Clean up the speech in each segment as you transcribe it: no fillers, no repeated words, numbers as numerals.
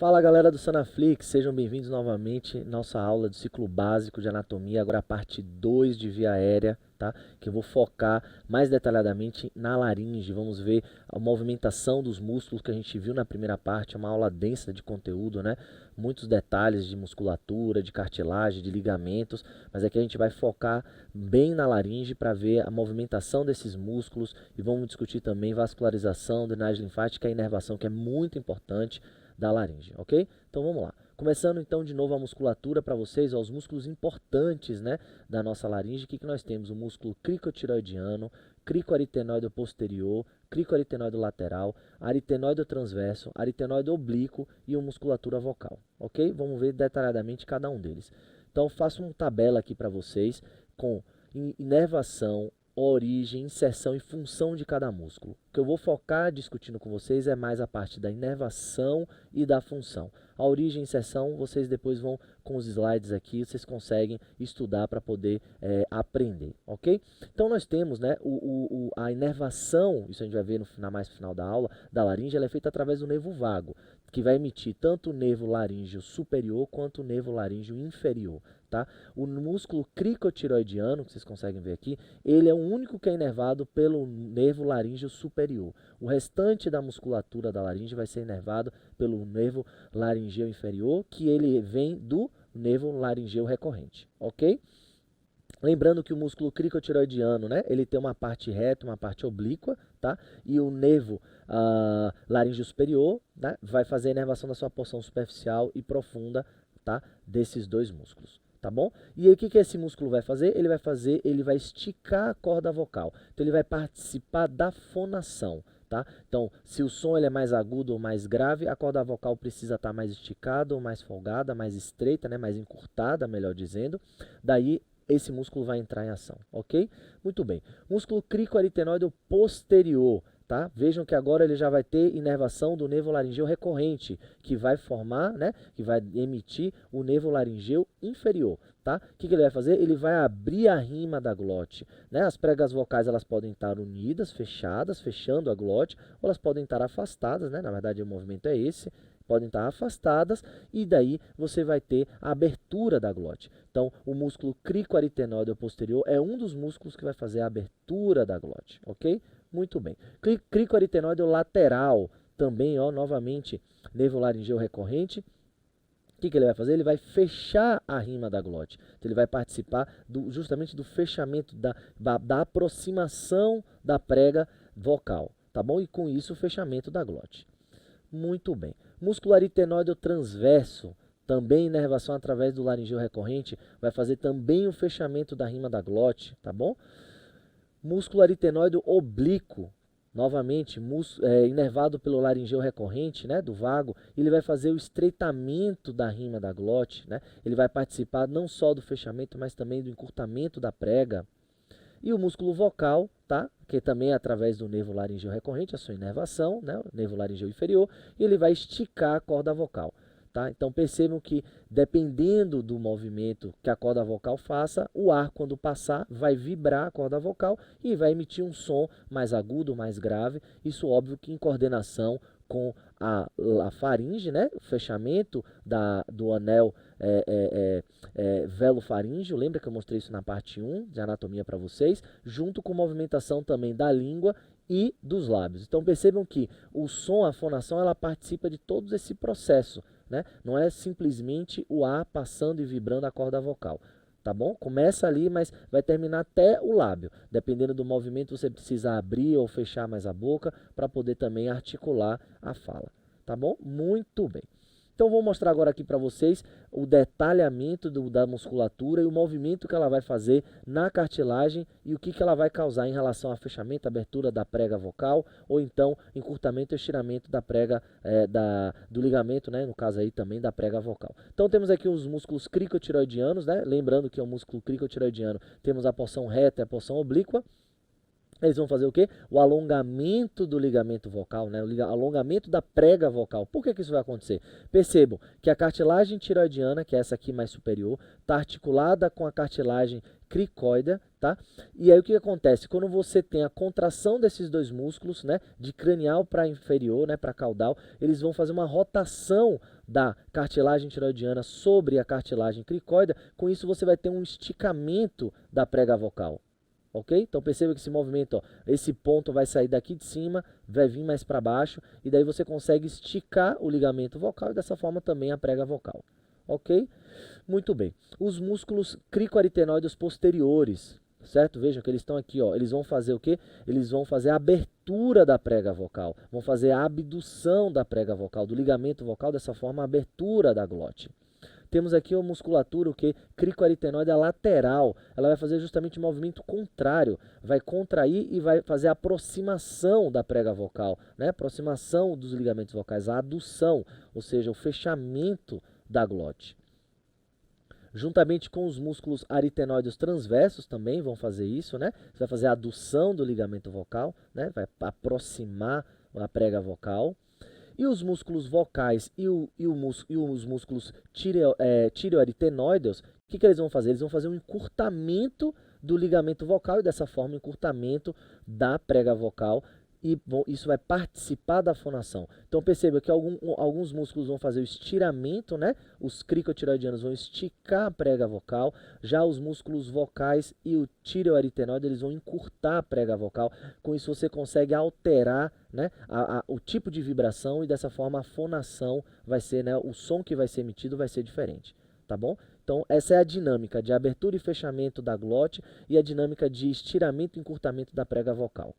Fala galera do Sanaflix, sejam bem-vindos novamente à nossa aula do ciclo básico de anatomia, agora a parte 2 de via aérea, tá? Que eu vou focar mais detalhadamente na laringe, vamos ver a movimentação dos músculos que a gente viu na primeira parte, é uma aula densa de conteúdo, né? Muitos detalhes de musculatura, de cartilagem, de ligamentos, mas aqui a gente vai focar bem na laringe para ver a movimentação desses músculos e vamos discutir também vascularização, drenagem linfática e inervação, que é muito importante da laringe, ok? Então vamos lá. Começando então de novo a musculatura para vocês, ó, os músculos importantes, né, da nossa laringe. O que nós temos? O músculo cricotiroidiano, cricoaritenoide posterior, cricoaritenoide lateral, aritenoide transverso, aritenoide oblíquo e a musculatura vocal, ok? Vamos ver detalhadamente cada um deles. Então faço uma tabela aqui para vocês com inervação, origem, inserção e função de cada músculo. O que eu vou focar discutindo com vocês é mais a parte da inervação e da função. A origem e inserção, vocês depois vão com os slides aqui, vocês conseguem estudar para poder aprender, ok? Então nós temos, né, a inervação, isso a gente vai ver mais no final da aula, da laringe, ela é feita através do nervo vago, que vai emitir tanto o nervo laríngeo superior quanto o nervo laríngeo inferior. Tá? O músculo cricotiroidiano, que vocês conseguem ver aqui, ele é o único que é inervado pelo nervo laríngeo superior. O restante da musculatura da laringe vai ser inervado pelo nervo laringeu inferior, que ele vem do nervo laringeu recorrente, ok? Lembrando que o músculo cricotiroidiano, né, ele tem uma parte reta, uma parte oblíqua, tá? E o nervo laríngeo superior, né, vai fazer a inervação da sua porção superficial e profunda, tá? Desses dois músculos. Tá bom? E aí o que esse músculo vai fazer? Ele vai esticar a corda vocal. Então ele vai participar da fonação, tá? Então, se o som ele é mais agudo ou mais grave, a corda vocal precisa estar mais esticada ou mais folgada, mais estreita, né? Mais encurtada, melhor dizendo. Daí esse músculo vai entrar em ação, ok? Muito bem. Músculo cricoaritenoide posterior. Tá? Vejam que agora ele já vai ter inervação do nervo laringeu recorrente, que vai formar, né, que vai emitir o nervo laringeu inferior. Tá? O que ele vai fazer? Ele vai abrir a rima da glote. Né? As pregas vocais elas podem estar unidas, fechadas, fechando a glote, ou elas podem estar afastadas, né? Na verdade o movimento é esse, podem estar afastadas e daí você vai ter a abertura da glote. Então, o músculo cricoaritenoide posterior é um dos músculos que vai fazer a abertura da glote, ok? Muito bem. Cricoaritenoide lateral, também, ó, novamente, nervo laringeu recorrente. O que ele vai fazer? Ele vai fechar a rima da glote. Então, ele vai participar justamente do fechamento, da aproximação da prega vocal, tá bom? E com isso, o fechamento da glote. Muito bem. Músculo aritenoide transverso, também inervação através do laringeu recorrente, vai fazer também o fechamento da rima da glote, tá bom? Músculo aritenoide oblíquo, novamente, inervado pelo laringeu recorrente, né, do vago, ele vai fazer o estreitamento da rima da glote, né? Ele vai participar não só do fechamento, mas também do encurtamento da prega. E o músculo vocal, tá? Que também é através do nervo laringeu recorrente, a sua inervação, né? O nervo laringeu inferior, e ele vai esticar a corda vocal. Tá? Então percebam que dependendo do movimento que a corda vocal faça, o ar quando passar vai vibrar a corda vocal e vai emitir um som mais agudo, mais grave. Isso óbvio que em coordenação com a faringe, né? O fechamento do anel velofaríngeo, lembra que eu mostrei isso na parte 1 de anatomia para vocês, junto com movimentação também da língua e dos lábios. Então percebam que o som, a fonação, ela participa de todo esse processo. Né? Não é simplesmente o ar passando e vibrando a corda vocal, tá bom? Começa ali, mas vai terminar até o lábio. Dependendo do movimento, você precisa abrir ou fechar mais a boca para poder também articular a fala, tá bom? Muito bem. Então vou mostrar agora aqui para vocês o detalhamento da musculatura e o movimento que ela vai fazer na cartilagem e o que ela vai causar em relação a fechamento, abertura da prega vocal ou então encurtamento e estiramento da prega do ligamento, né? No caso aí também da prega vocal. Então temos aqui os músculos cricotiroidianos, né? Lembrando que é o músculo cricotiroidiano, temos a porção reta e a porção oblíqua. Eles vão fazer o quê? O alongamento do ligamento vocal, né? O alongamento da prega vocal. Por que isso vai acontecer? Percebam que a cartilagem tireoidiana, que é essa aqui mais superior, está articulada com a cartilagem cricóide, tá? E aí o que acontece? Quando você tem a contração desses dois músculos, né, de cranial para inferior, né, para caudal, eles vão fazer uma rotação da cartilagem tireoidiana sobre a cartilagem cricóide. Com isso você vai ter um esticamento da prega vocal. Ok? Então perceba que esse movimento, ó, esse ponto vai sair daqui de cima, vai vir mais para baixo, e daí você consegue esticar o ligamento vocal e dessa forma também a prega vocal. Ok? Muito bem. Os músculos cricoaritenoides posteriores, certo? Vejam que eles estão aqui, ó. Eles vão fazer o quê? Eles vão fazer a abertura da prega vocal, vão fazer a abdução da prega vocal, do ligamento vocal, dessa forma a abertura da glote. Temos aqui a musculatura, o que? Cricoaritenoide lateral. Ela vai fazer justamente o movimento contrário. Vai contrair e vai fazer a aproximação da prega vocal, né? Aproximação dos ligamentos vocais, a adução, ou seja, o fechamento da glote. Juntamente com os músculos aritenoides transversos também vão fazer isso, né? Você vai fazer a adução do ligamento vocal, né? Vai aproximar a prega vocal. E os músculos vocais e os músculos tireoaritenoides, o que eles vão fazer? Eles vão fazer um encurtamento do ligamento vocal e dessa forma um encurtamento da prega vocal e isso vai participar da fonação. Então perceba que alguns músculos vão fazer o estiramento, né? Os cricotireoidianos vão esticar a prega vocal, já os músculos vocais e o tireoaritenoide eles vão encurtar a prega vocal. Com isso você consegue alterar, né, o tipo de vibração e dessa forma a fonação vai ser, né, o som que vai ser emitido vai ser diferente, tá bom? Então essa é a dinâmica de abertura e fechamento da glote e a dinâmica de estiramento e encurtamento da prega vocal.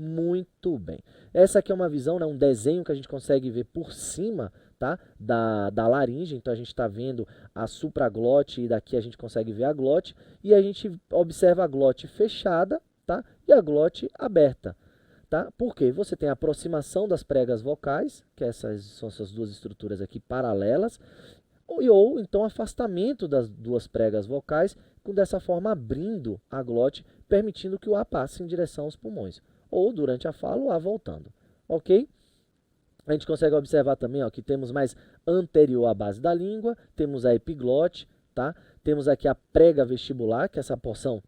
Muito bem. Essa aqui é uma visão, né, um desenho que a gente consegue ver por cima, tá, da laringe. Então a gente está vendo a supraglote e daqui a gente consegue ver a glote. E a gente observa a glote fechada, tá, e a glote aberta. Tá? Por quê? Você tem a aproximação das pregas vocais, que são essas duas estruturas aqui paralelas, ou então afastamento das duas pregas vocais, dessa forma abrindo a glote, permitindo que o ar passe em direção aos pulmões. Ou durante a fala, o ar voltando. Ok? A gente consegue observar também, ó, que temos mais anterior à base da língua, temos a epiglote, tá? Temos aqui a prega vestibular, que é essa porção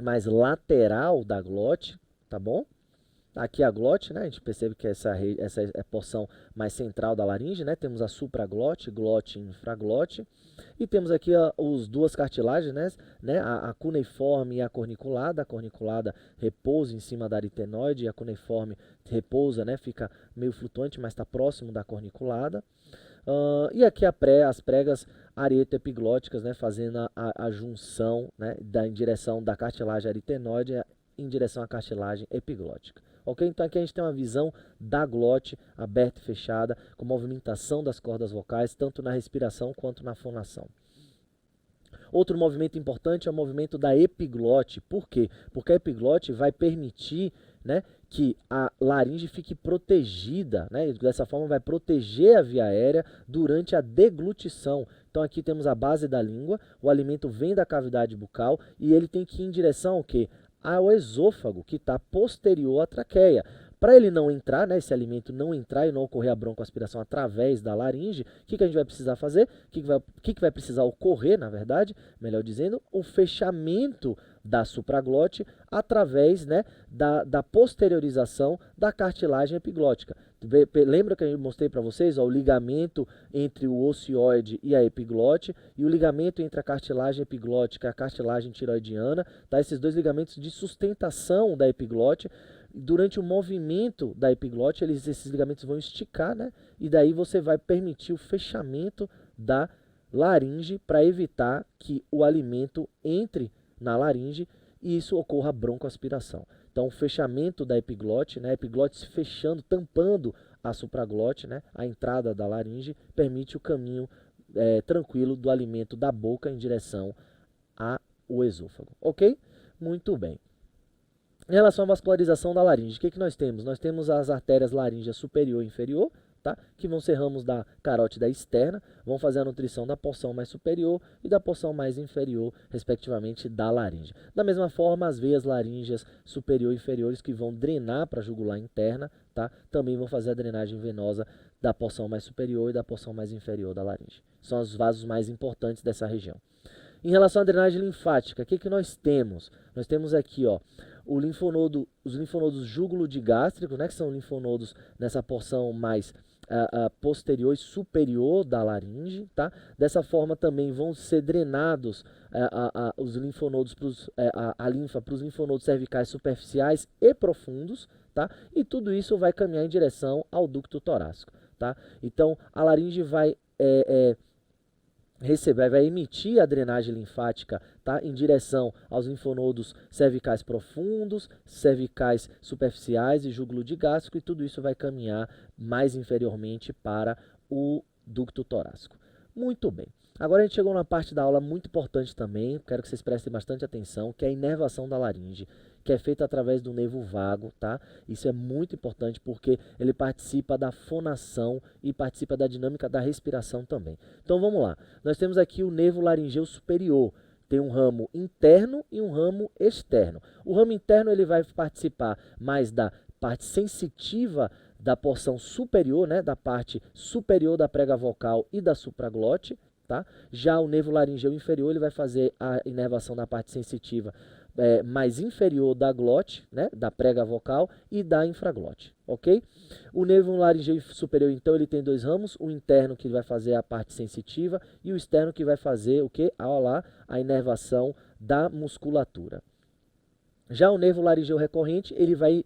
mais lateral da glote, tá bom? Aqui a glote, né? A gente percebe que essa é a porção mais central da laringe, né? Temos a supraglote, glote e infraglote. E temos aqui as duas cartilagens, né? A cuneiforme e a corniculada. A corniculada repousa em cima da aritenoide e a cuneiforme repousa, né? Fica meio flutuante, mas está próximo da corniculada. E aqui as pregas arieto-epiglóticas, né? Fazendo a junção, né? Em direção da cartilagem aritenoide em direção à cartilagem epiglótica. Ok? Então aqui a gente tem uma visão da glote aberta e fechada, com movimentação das cordas vocais, tanto na respiração quanto na fonação. Outro movimento importante é o movimento da epiglote. Por quê? Porque a epiglote vai permitir, né, que a laringe fique protegida, né? E dessa forma vai proteger a via aérea durante a deglutição. Então aqui temos a base da língua, o alimento vem da cavidade bucal e ele tem que ir em direção ao quê? Ao esôfago, que está posterior à traqueia. Para ele não entrar, né, esse alimento não entrar e não ocorrer a broncoaspiração através da laringe, o que a gente vai precisar fazer? O que vai precisar ocorrer, na verdade, melhor dizendo, o fechamento da supraglote através, né, da posteriorização da cartilagem epiglótica. Lembra que eu mostrei para vocês, ó, o ligamento entre o ocioide e a epiglote e o ligamento entre a cartilagem epiglótica e a cartilagem tiroidiana, tá? Esses dois ligamentos de sustentação da epiglote. Durante o movimento da epiglote, esses ligamentos vão esticar, né? E daí você vai permitir o fechamento da laringe para evitar que o alimento entre na laringe e isso ocorra a broncoaspiração. Então, o fechamento da epiglote, né? A epiglote se fechando, tampando a supraglote, né? A entrada da laringe, permite o caminho tranquilo do alimento da boca em direção ao esôfago. Ok? Muito bem. Em relação à vascularização da laringe, o que nós temos? Nós temos as artérias laríngea superior e inferior, tá? Que vão ser ramos da carótida externa, vão fazer a nutrição da porção mais superior e da porção mais inferior, respectivamente, da laringe. Da mesma forma, as veias laríngeas superior e inferiores que vão drenar para a jugular interna, tá? Também vão fazer a drenagem venosa da porção mais superior e da porção mais inferior da laringe. São os vasos mais importantes dessa região. Em relação à drenagem linfática, o que nós temos? Nós temos aqui, ó, os linfonodos júgulo-digástricos, né, que são linfonodos nessa porção mais posterior e superior da laringe, tá? Dessa forma também vão ser drenados os linfonodos a linfa para os linfonodos cervicais superficiais e profundos, tá? E tudo isso vai caminhar em direção ao ducto torácico, tá? Então a laringe vai vai emitir a drenagem linfática, tá, em direção aos linfonodos cervicais profundos, cervicais superficiais e júgulo-digástrico, e tudo isso vai caminhar mais inferiormente para o ducto torácico. Muito bem. Agora a gente chegou numa parte da aula muito importante também, quero que vocês prestem bastante atenção, que é a inervação da laringe, que é feita através do nervo vago, tá? Isso é muito importante porque ele participa da fonação e participa da dinâmica da respiração também. Então vamos lá. Nós temos aqui o nervo laringeu superior. Tem um ramo interno e um ramo externo. O ramo interno ele vai participar mais da parte sensitiva da porção superior, né, da parte superior da prega vocal e da supraglote, tá? Já o nervo laringeu inferior ele vai fazer a inervação da parte sensitiva mais inferior da glote, né, da prega vocal e da infraglote, ok? O nervo laringeu superior, então, ele tem dois ramos, o interno que vai fazer a parte sensitiva e o externo que vai fazer o quê? A inervação da musculatura. Já o nervo laringeu recorrente, ele vai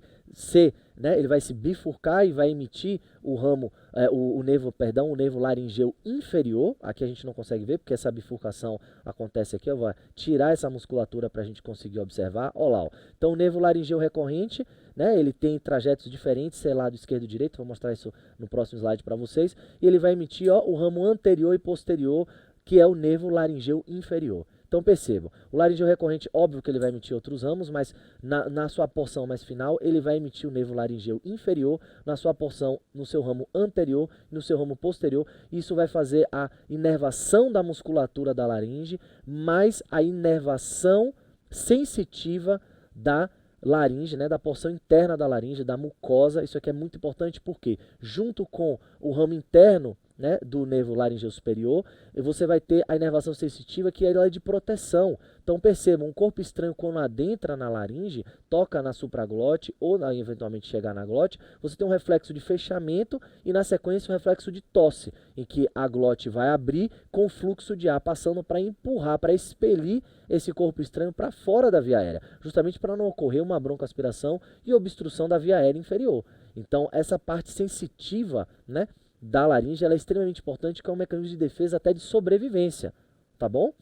ele vai se bifurcar e vai emitir o nervo laringeu inferior. Aqui a gente não consegue ver porque essa bifurcação acontece aqui. Eu vou tirar essa musculatura para a gente conseguir observar. Olha lá, ó. Então o nervo laringeu recorrente, né, ele tem trajetos diferentes, sei lá, do esquerdo e direito. Vou mostrar isso no próximo slide para vocês. E ele vai emitir, ó, o ramo anterior e posterior, que é o nervo laringeu inferior. Então percebam, o laringeu recorrente, óbvio que ele vai emitir outros ramos, mas na sua porção mais final, ele vai emitir o nervo laringeu inferior, na sua porção, no seu ramo anterior e no seu ramo posterior. Isso vai fazer a inervação da musculatura da laringe, mais a inervação sensitiva da laringe, né, da porção interna da laringe, da mucosa. Isso aqui é muito importante porque, junto com o ramo interno, né, do nervo laringeu superior, você vai ter a inervação sensitiva, que ela é de proteção. Então percebam, um corpo estranho quando adentra na laringe, toca na supraglote ou eventualmente chegar na glote, você tem um reflexo de fechamento e na sequência um reflexo de tosse, em que a glote vai abrir com fluxo de ar passando para empurrar, para expelir esse corpo estranho para fora da via aérea, justamente para não ocorrer uma broncoaspiração e obstrução da via aérea inferior. Então essa parte sensitiva, né, da laringe, ela é extremamente importante, que é um mecanismo de defesa até de sobrevivência, tá bom?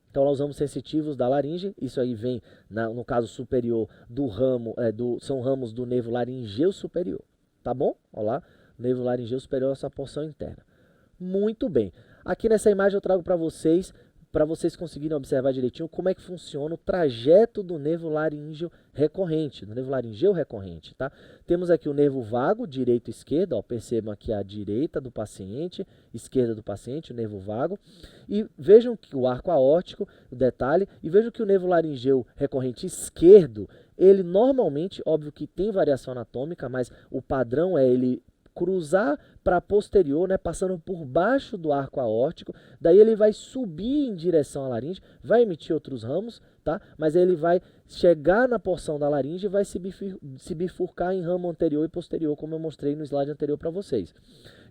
Então nós usamos sensitivos da laringe, isso aí vem no caso superior do ramo, são ramos do nervo laringeu superior, tá bom? Olha lá, nervo laringeu superior, essa porção interna. Muito bem, aqui nessa imagem eu trago para vocês conseguirem observar direitinho como é que funciona o trajeto do nervo laríngeo recorrente, tá? Temos aqui o nervo vago, direito e esquerdo, ó, percebam aqui a direita do paciente, esquerda do paciente, o nervo vago, e vejam que o arco aórtico, o detalhe, e vejam que o nervo laringeu recorrente esquerdo, ele normalmente, óbvio que tem variação anatômica, mas o padrão é ele cruzar para posterior, né, passando por baixo do arco aórtico, daí ele vai subir em direção à laringe, vai emitir outros ramos, tá? Mas ele vai chegar na porção da laringe e vai se bifurcar em ramo anterior e posterior, como eu mostrei no slide anterior para vocês.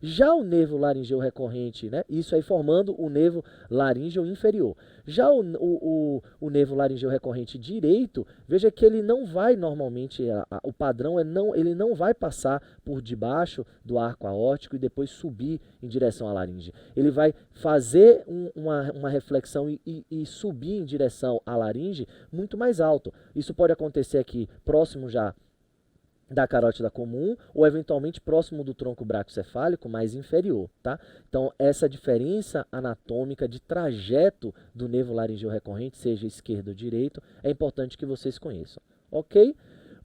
Já o nervo laringeu recorrente, né, isso aí formando o nervo laríngeo inferior. Já o nervo laringeu recorrente direito, veja que ele não vai normalmente, o padrão ele não vai passar por debaixo do arco aórtico e depois subir em direção à laringe. Ele vai fazer uma reflexão e subir em direção à laringe muito mais alto. Isso pode acontecer aqui próximo já da carótida comum ou eventualmente próximo do tronco braquiocefálico mais inferior, tá? Então essa diferença anatômica de trajeto do nervo laringeu recorrente, seja esquerdo ou direito, é importante que vocês conheçam, ok?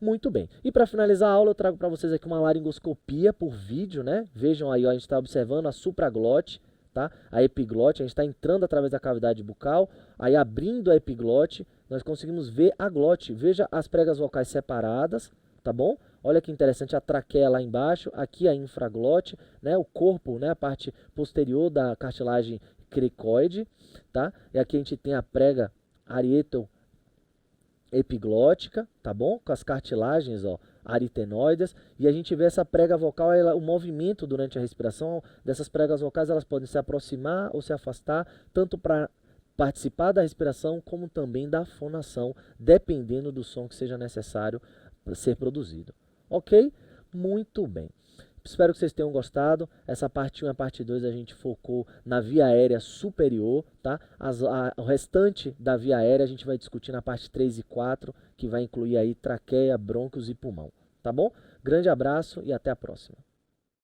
Muito bem. E para finalizar a aula, eu trago para vocês aqui uma laringoscopia por vídeo, né? Vejam aí, ó, a gente está observando a supraglote, tá? A epiglote, a gente está entrando através da cavidade bucal, aí abrindo a epiglote, nós conseguimos ver a glote. Veja as pregas vocais separadas, tá bom? Olha que interessante, a traqueia lá embaixo, aqui a infraglote, né? O corpo, né? A parte posterior da cartilagem cricoide, tá? E aqui a gente tem a prega arieto-epiglótica, tá bom? Com as cartilagens, ó, aritenoides, e a gente vê essa prega vocal, o movimento durante a respiração dessas pregas vocais, elas podem se aproximar ou se afastar, tanto para participar da respiração, como também da fonação, dependendo do som que seja necessário ser produzido. Ok? Muito bem. Espero que vocês tenham gostado. Essa parte 1 e a parte 2 a gente focou na via aérea superior, tá? O restante da via aérea a gente vai discutir na parte 3 e 4, que vai incluir aí traqueia, brônquios e pulmão, tá bom? Grande abraço e até a próxima.